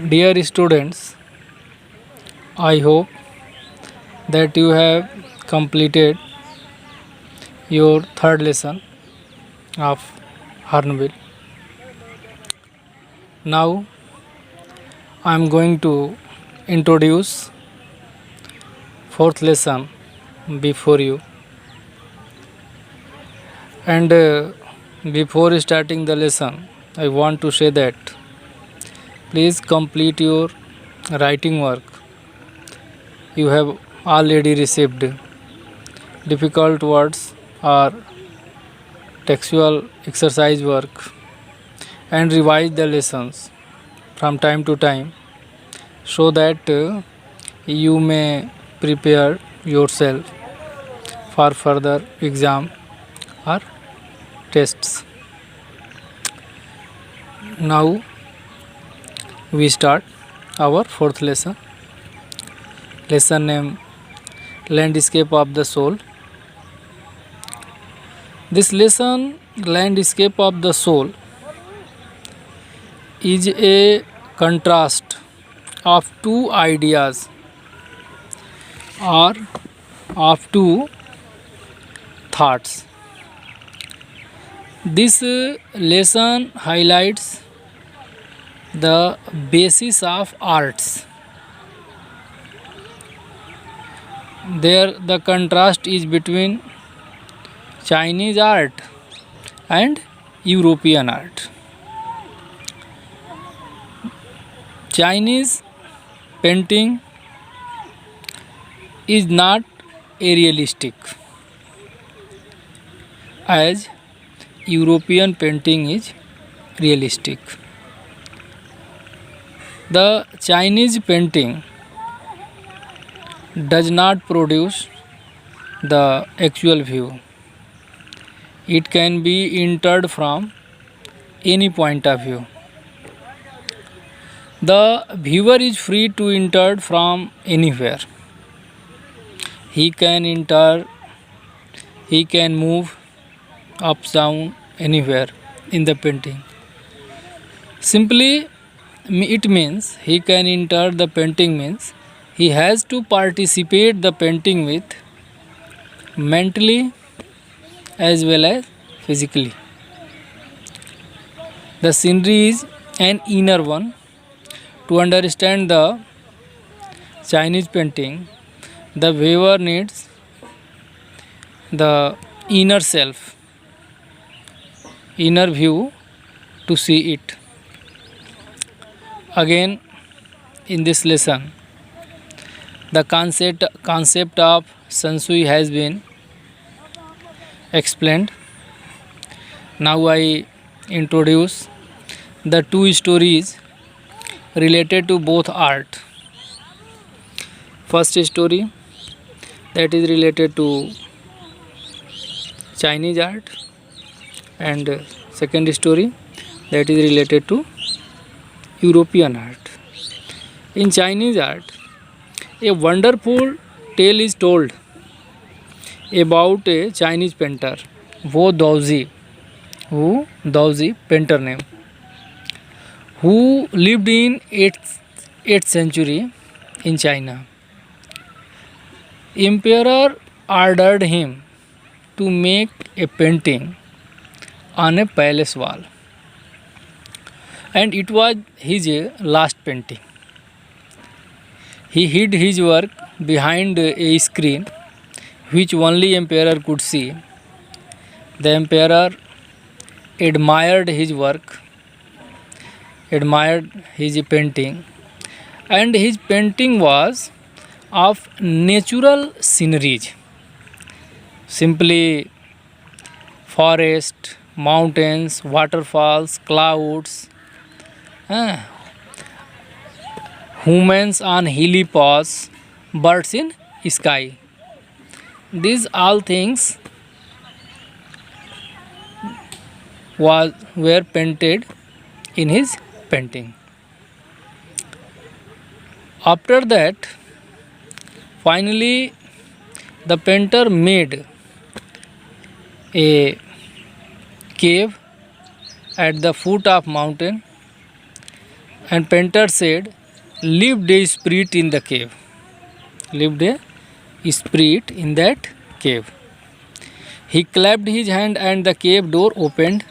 Dear students, I hope that you have completed your third lesson of Hornbill. Now I am going to introduce fourth lesson before you. And before starting the lesson, I want to say that please complete your writing work. You have already received difficult words or textual exercise work and revise the lessons from time to time so that you may prepare yourself for further exam or tests. Now we start our fourth lesson. Lesson name Landscape of the Soul. This lesson, Landscape of the Soul, is a contrast of two ideas or of two thoughts. This lesson highlights the basis of arts. There, the contrast is between Chinese art and European art. Chinese painting is not a realistic as European painting is realistic. The Chinese painting does not produce the actual view. It can be entered from any point of view. The viewer is free to enter from anywhere. He can enter, he can move up, down, anywhere in the painting. Simply, it means he can enter the painting means he has to participate the painting with mentally as well as physically. The scenery is an inner one. To understand the Chinese painting, the viewer needs the inner self, inner view to see it. Again, in this lesson, the concept of Sansui has been explained. Now I introduce the two stories related to both art. First story that is related to Chinese art, and second story that is related to European art. In Chinese art, a wonderful tale is told about a Chinese painter, Wu Daozi painter name, who lived in 8th century in China. Emperor ordered him to make a painting on a palace wall, and it was his last painting. He hid his work behind a screen which only emperor could see. The emperor admired his work, admired his painting, and his painting was of natural sceneries, simply forest, mountains, waterfalls, clouds, humans on hilly paths, birds in sky. These all things were painted in his painting. After that, finally, the painter made a cave at the foot of mountain. And painter said, lived a spirit in the cave. Lived a spirit in that cave. He clapped his hand and the cave door opened.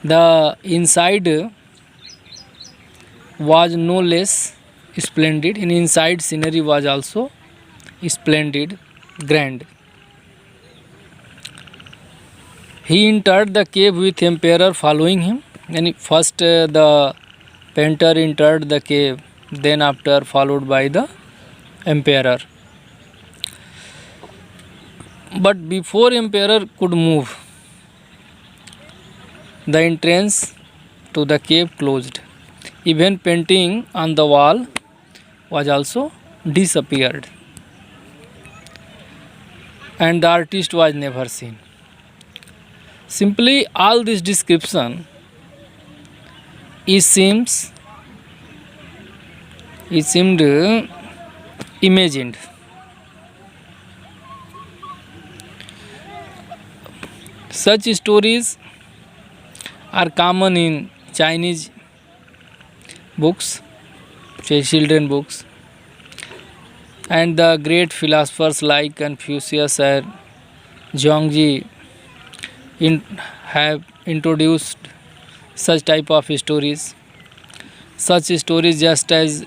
The inside was no less splendid. In inside scenery was also splendid, grand. He entered the cave with emperor following him. And first the painter entered the cave, then after followed by the emperor. But before emperor could move, the entrance to the cave closed. Even painting on the wall was also disappeared. And the artist was never seen. Simply all this description it seemed imagined. Such stories are common in Chinese books, children books, and the great philosophers like Confucius and Zhuangzi have introduced such type of stories. Such stories just as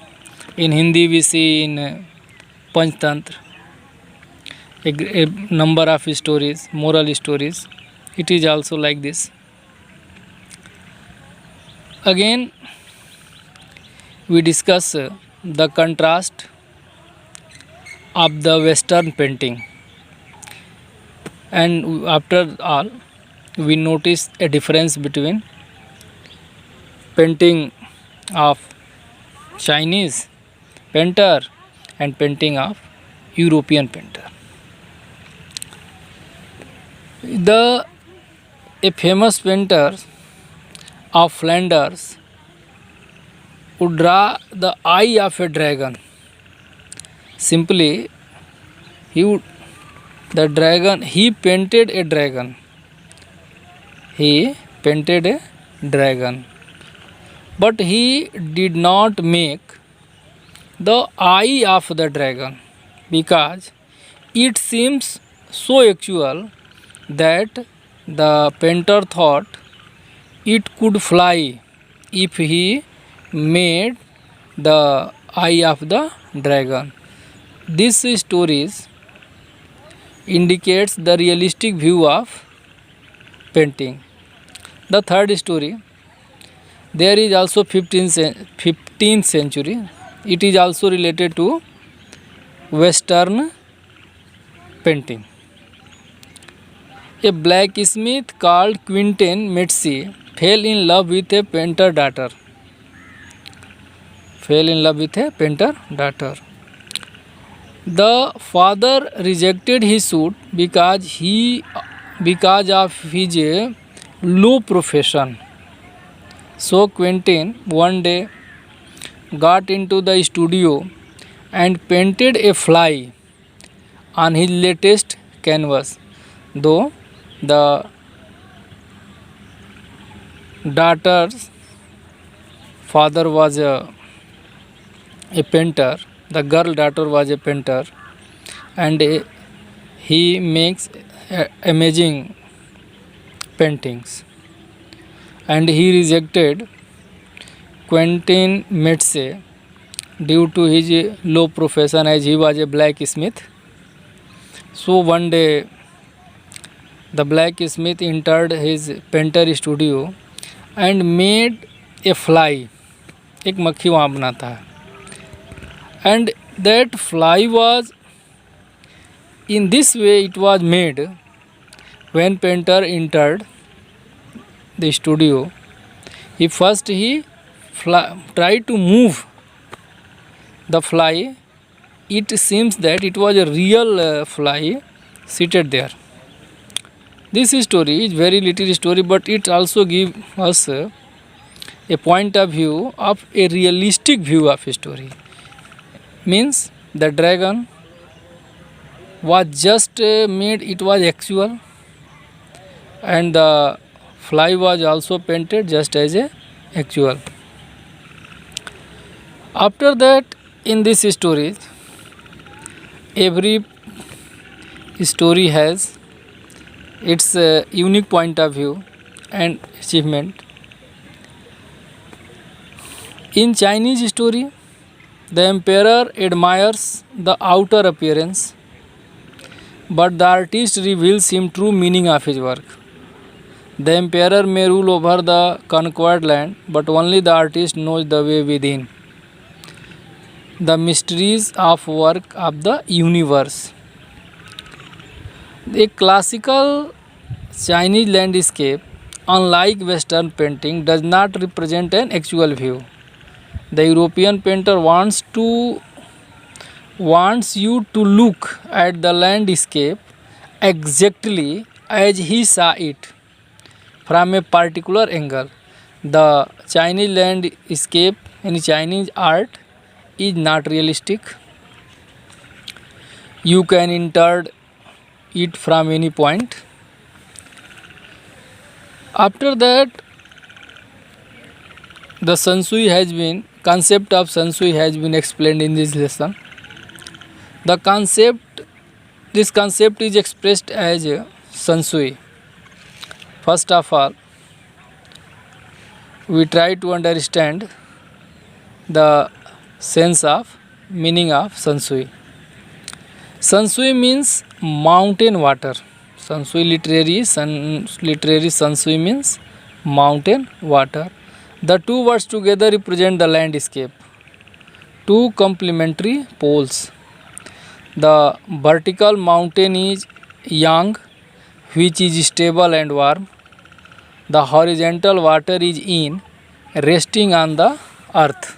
in Hindi we see in Panchtantra a number of stories, moral stories. It is also like this. Again we discuss the contrast of the Western painting, and after all we notice a difference between painting of Chinese painter and painting of European painter. A famous painter of Flanders would draw the eye of a dragon. Simply, he painted a dragon. He painted a dragon. But he did not make the eye of the dragon because it seems so actual that the painter thought it could fly if he made the eye of the dragon. This stories indicates the realistic view of painting. The third story, there is also 15th century. It is also related to Western painting. A blacksmith called Quentin Metzi fell in love with a painter daughter. The father rejected his suit because of his low profession. So Quentin one day got into the studio and painted a fly on his latest canvas. Though the daughter's father was a painter, the girl daughter was a painter, and he makes amazing paintings. And he rejected Quentin Metzi due to his low profession as he was a blacksmith. So one day the blacksmith entered his painter studio and made a fly. एक मक्खी वहाँ बनाता है. And that fly was in this way it was made. When painter entered the studio, he tried to move the fly. It seems that it was a real fly seated there. This story is very little story, but it also gives us a point of view of a realistic view of a story. Means the dragon was just made, it was actual, and the fly was also painted just as a actual. After that, in this story, every story has its unique point of view and achievement. In Chinese story, the emperor admires the outer appearance, but the artist reveals him true meaning of his work. The emperor may rule over the conquered land, but only the artist knows the way within. The mysteries of work of the universe. A classical Chinese landscape, unlike Western painting, does not represent an actual view. The European painter wants you to look at the landscape exactly as he saw it from a particular angle. The Chinese landscape in Chinese art is not realistic. You can enter it from any point. After that, the concept of Sansui has been explained in this lesson. This concept is expressed as Sansui. First of all, we try to understand the sense of meaning of Sansui. Sansui means mountain water. Literary Sansui means mountain water. The two words together represent the landscape. Two complementary poles. The vertical mountain is Yang, which is stable and warm. The horizontal water is Yin, resting on the earth,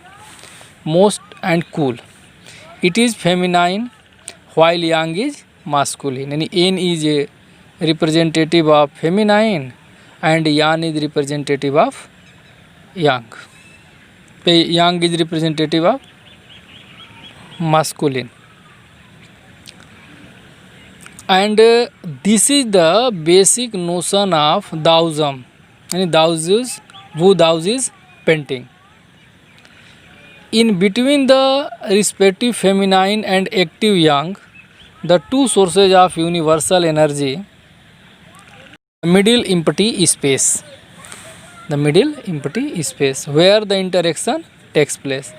most and cool. It is feminine, while Yang is masculine. And Yin is a representative of feminine and Yang is representative of Yang. Yang is representative of masculine. And this is the basic notion of Taoism. And Daoist painting. In between the respective feminine and active Yang, the two sources of universal energy, the middle empty space where the interaction takes place.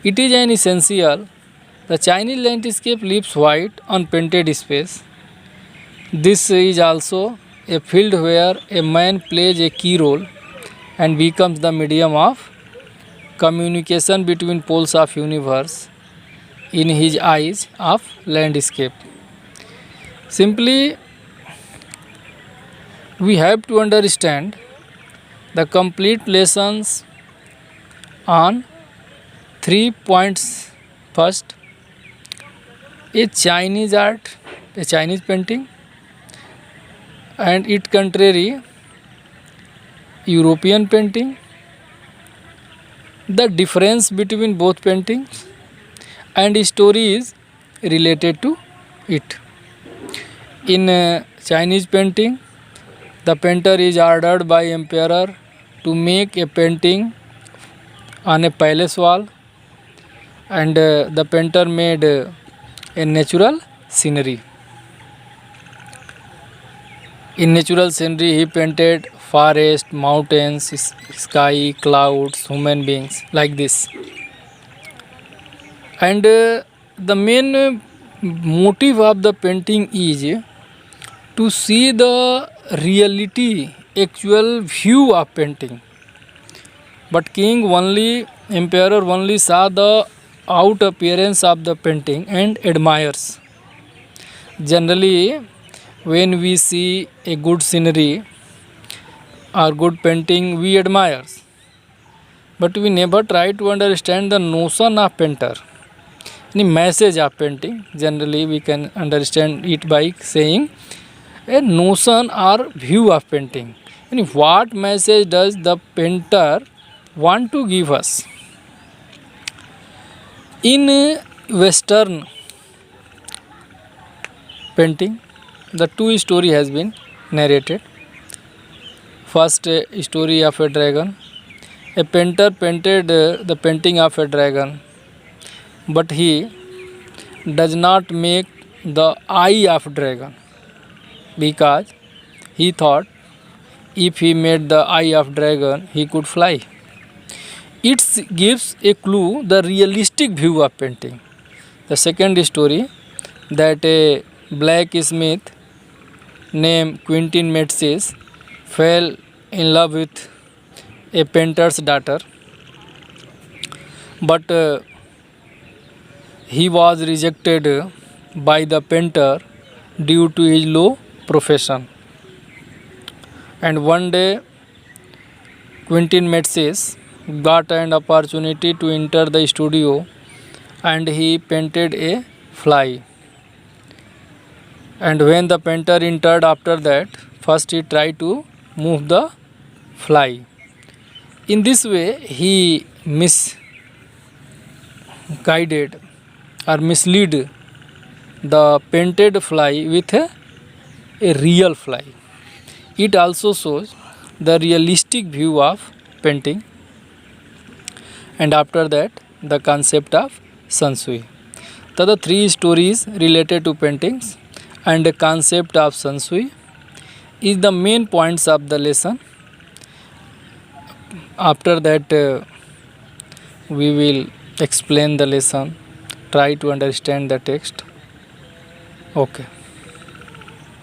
It is an essential. The Chinese landscape leaves white unpainted space. This is also a field where a man plays a key role and becomes the medium of communication between poles of universe in his eyes of landscape. Simply, we have to understand the complete lessons on 3 points. First, a Chinese painting, and its contrary, European painting, the difference between both paintings, and stories related to it. In Chinese painting, the painter is ordered by emperor to make a painting on a palace wall, and the painter made a natural scenery. In natural scenery, he painted forest, mountains, sky, clouds, human beings, like this. And the main motive of the painting is to see the reality, actual view of painting. But emperor only saw the out appearance of the painting and admires. Generally, when we see a good scenery or good painting, we admire. But we never try to understand the notion of painter. Any message of painting, generally we can understand it by saying a notion or view of painting. And what message does the painter want to give us? In Western painting, the two story has been narrated. First, story of a dragon. A painter painted the painting of a dragon but he does not make the eye of dragon, because he thought if he made the eye of dragon he could fly. It gives a clue the realistic view of painting. The second story, that a blacksmith named Quentin Matsys fell in love with a painter's daughter, but he was rejected by the painter due to his low profession. And one day Quentin Matsys got an opportunity to enter the studio, and he painted a fly. And when the painter entered after that, first he tried to move the fly. In this way, he misguided or misled the painted fly with a real fly. It also shows the realistic view of painting. And after that, the concept of sansui. So the three stories related to paintings and the concept of sansui is the main points of the lesson. After that, we will explain the lesson, try to understand the text. Okay.